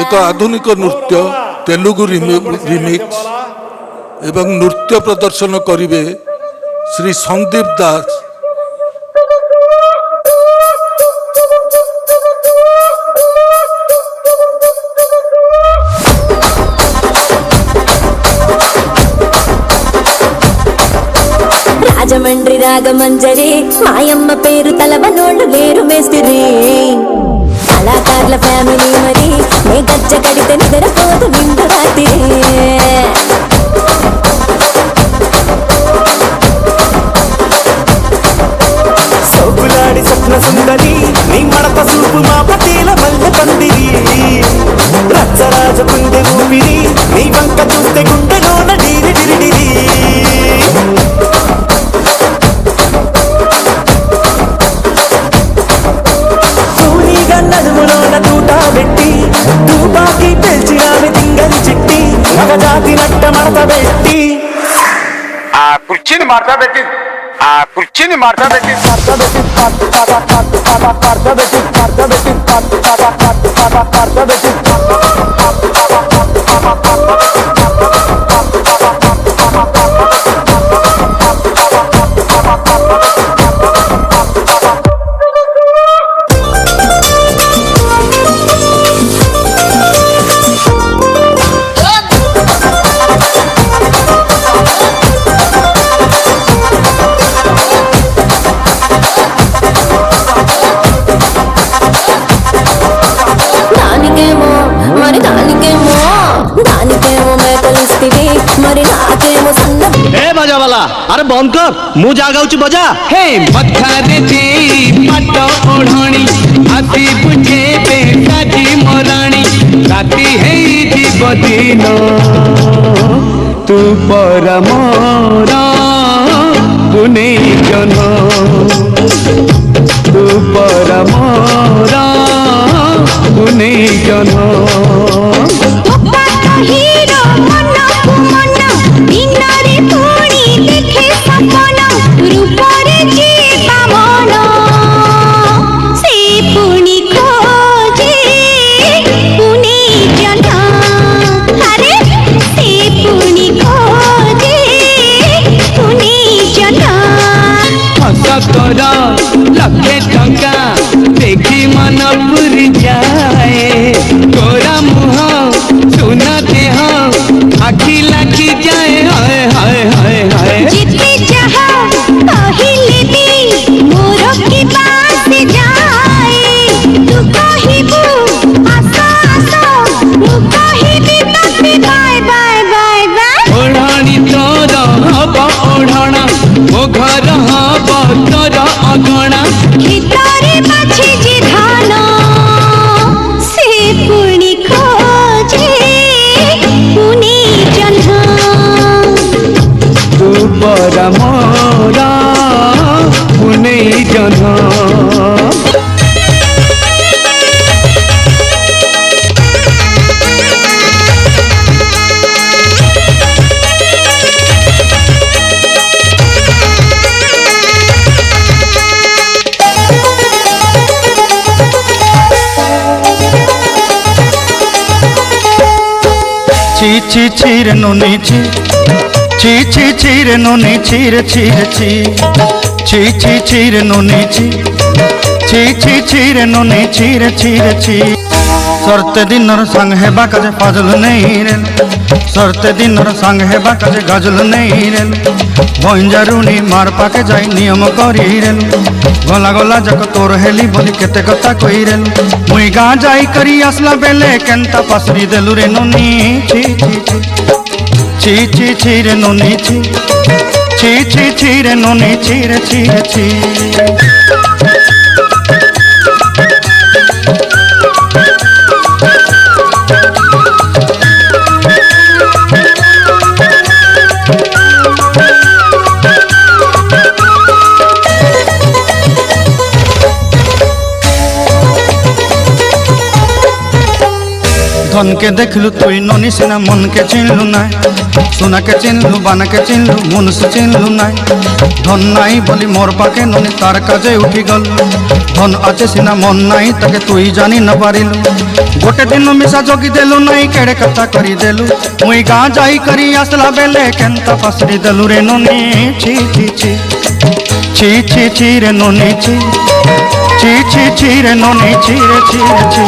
एक आधुनिक नृत्य तेलुगु रिमिक्स एवं नृत्य प्रदर्शन करिवे श्री संदीप दास। రాజమండ్రి రాగమంజరి మాయమ్మ పేరు తలవనోళ్ళు లేరు మేస్తిరి కళాకారుల ఫ్యామిలీ మరి నే గజ్జ కడితే నిద్రపోదు నిండు రాత్రి సోకులాడి స్వప్న సుందరి నీ మడత చూపు మా పతీల మల్లె పందిరి రచ్చరాజ గుండె ఊపిరి నీ వంక చూస్తే గుండెలోన డీరి డిరిడిరి తూనీగా నడుములోన తూట పెట్టి తూపాకి పెంచినామి తింగలి చిట్టి మగజాతి నట్ట మడత పెట్టి ఆ కుర్చీని మార్చా పెట్టి अरे बंद कर मु जागा बजा हे मथारे दे पाट ओढ़णी हाथी बुझे बेटी मराणी राती है जीव दिन तू पर मोरा पुने जन तू पर मोरा पुने जन लक्षे टंका देखी मन पुरी जाए तोरा मुह सुना देह आखि लाखी जाए हाय हाय हाय हाय जितने चाह कहिले भी मोर की बात जाए तू कहिबू आसा आसा मु कहिबी बाय बाय बाय बाय बाय ओढ़ाणी तोर हब ओढ़णा मो घर हब तोर अगणा खेतारे बाछे जे धान से पुणी खोजे पुणे जन्हा तू पर मोरा पुने जन्हा ची चीर नुनी ची चीर नुनी चीर चीर ची चीर नुनी ची चीर नुनी चीर चीर सरते दिनर संग है बाकाजे फाजल नहीं रे सरते दिनर संग है बाकाजे गजल नहीं रे भंजारुनी मार पाके जाई नियम करी रे गला गला जक तोर हेली बोली केते कथा कई रे मुई गाँ जाई करी आसला बेले केंता पासरी देलु रे नुनी ची रे नुनी ची रे नुनी ची ধনকে দেখলু তুই ননি সিনা মনকে চিনলু নাই সোনাকে চিনলু বানাকে চিনলু মনুষ্য চিনলু নাই ধন নাই বলি মোর পাকে ননি তার কাজে উঠি গল ধন আছে সিনা মন নাই তাকে তুই জানি না পারিলু গোটে দিন মিশা জগি দেলু নাই কেড়ে কথা করি দেলু মুই গাঁ যাই করি আসলা বেলে কেনতা পাসরি দেলু রে ননি ছি ছি ছি ছি ছি ছি রে ননি ছি ছি ছি ছি রে ননি ছি রে ছি রে ছি